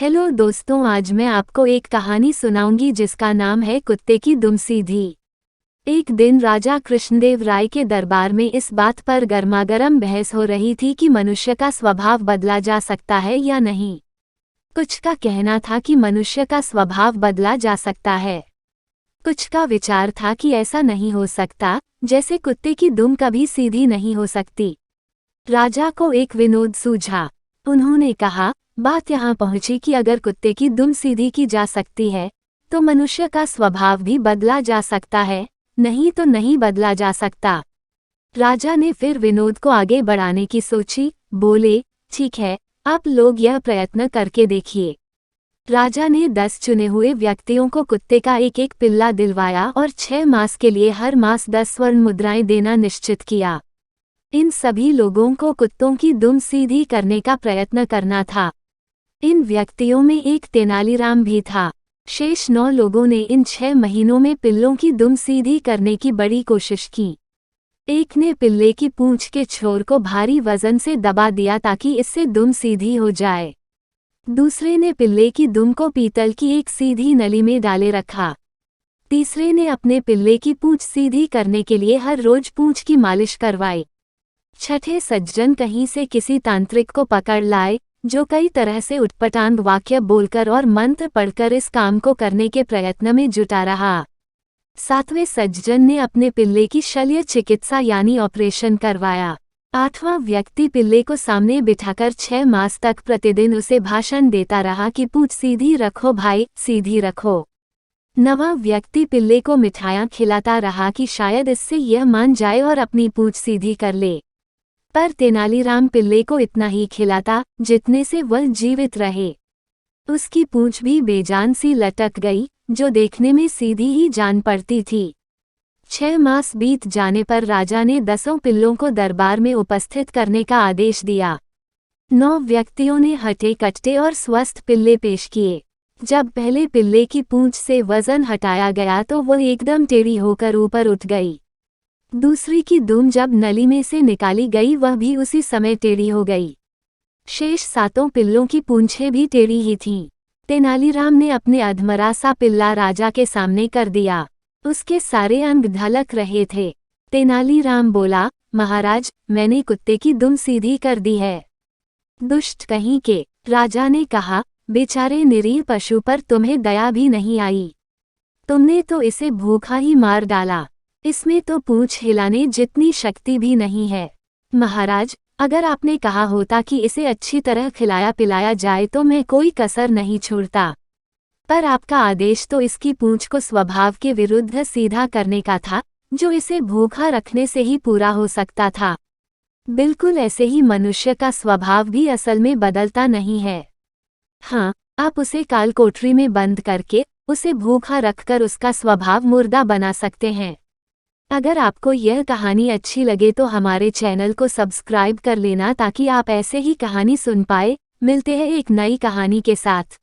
Hello दोस्तों, आज मैं आपको एक कहानी सुनाऊंगी जिसका नाम है कुत्ते की दुम सीधी। एक दिन राजा कृष्णदेव राय के दरबार में इस बात पर गर्मागर्म बहस हो रही थी कि मनुष्य का स्वभाव बदला जा सकता है या नहीं। कुछ का कहना था कि मनुष्य का स्वभाव बदला जा सकता है, कुछ का विचार था कि ऐसा नहीं हो सकता, जैसे कुत्ते की दुम कभी सीधी नहीं हो सकती। राजा को एक विनोद सूझा। उन्होंने कहा, बात यहाँ पहुंची कि अगर कुत्ते की दुम सीधी की जा सकती है तो मनुष्य का स्वभाव भी बदला जा सकता है, नहीं तो नहीं बदला जा सकता। राजा ने फिर विनोद को आगे बढ़ाने की सोची। बोले, ठीक है, आप लोग यह प्रयत्न करके देखिए। राजा ने 10 चुने हुए व्यक्तियों को कुत्ते का एक एक पिल्ला दिलवाया और 6 मास के लिए हर मास 10 स्वर्ण मुद्राएं देना निश्चित किया। इन सभी लोगों को कुत्तों की दुम सीधी करने का प्रयत्न करना था। इन व्यक्तियों में एक तेनालीराम भी था। शेष 9 लोगों ने इन 6 महीनों में पिल्लों की दुम सीधी करने की बड़ी कोशिश की। एक ने पिल्ले की पूंछ के छोर को भारी वजन से दबा दिया ताकि इससे दुम सीधी हो जाए। दूसरे ने पिल्ले की दुम को पीतल की एक सीधी नली में डाले रखा। तीसरे ने अपने पिल्ले की पूंछ सीधी करने के लिए हर रोज पूंछ की मालिश करवाई। छठे सज्जन कहीं से किसी तांत्रिक को पकड़ लाए, जो कई तरह से उटपटांग वाक्य बोलकर और मंत्र पढ़कर इस काम को करने के प्रयत्न में जुटा रहा। 7वें सज्जन ने अपने पिल्ले की शल्य चिकित्सा यानी ऑपरेशन करवाया। 8वां व्यक्ति पिल्ले को सामने बिठाकर 6 मास तक प्रतिदिन उसे भाषण देता रहा कि पूंछ सीधी रखो भाई, सीधी रखो। 9वां व्यक्ति पिल्ले को मिठाइयाँ खिलाता रहा कि शायद इससे यह मान जाए और अपनी पूंछ सीधी कर ले। पर तेनालीराम पिल्ले को इतना ही खिलाता जितने से वह जीवित रहे। उसकी पूंछ भी बेजान सी लटक गई, जो देखने में सीधी ही जान पड़ती थी। 6 मास बीत जाने पर राजा ने 10 पिल्लों को दरबार में उपस्थित करने का आदेश दिया। 9 व्यक्तियों ने हटे कट्टे और स्वस्थ पिल्ले पेश किए। जब पहले पिल्ले की पूंछ से वजन हटाया गया तो वह एकदम टेढ़ी होकर ऊपर उठ गई। दूसरी की दुम जब नली में से निकाली गई वह भी उसी समय टेढ़ी हो गई। शेष 7 पिल्लों की पूंछें भी टेढ़ी ही थीं। तेनालीराम ने अपने अधमरा सा पिल्ला राजा के सामने कर दिया। उसके सारे अंग ढलक रहे थे। तेनालीराम बोला, महाराज, मैंने कुत्ते की दुम सीधी कर दी है। दुष्ट कहीं के, राजा ने कहा, बेचारे निरीह पशु पर तुम्हें दया भी नहीं आई। तुमने तो इसे भूखा ही मार डाला। इसमें तो पूंछ हिलाने जितनी शक्ति भी नहीं है। महाराज, अगर आपने कहा होता कि इसे अच्छी तरह खिलाया पिलाया जाए तो मैं कोई कसर नहीं छोड़ता। पर आपका आदेश तो इसकी पूंछ को स्वभाव के विरुद्ध सीधा करने का था, जो इसे भूखा रखने से ही पूरा हो सकता था। बिल्कुल ऐसे ही मनुष्य का स्वभाव भी असल में बदलता नहीं है। हाँ, आप उसे काल कोठरी में बंद करके उसे भूखा रखकर उसका स्वभाव मुर्दा बना सकते हैं। अगर आपको यह कहानी अच्छी लगे तो हमारे चैनल को सब्सक्राइब कर लेना ताकि आप ऐसे ही कहानी सुन पाए। मिलते हैं एक नई कहानी के साथ।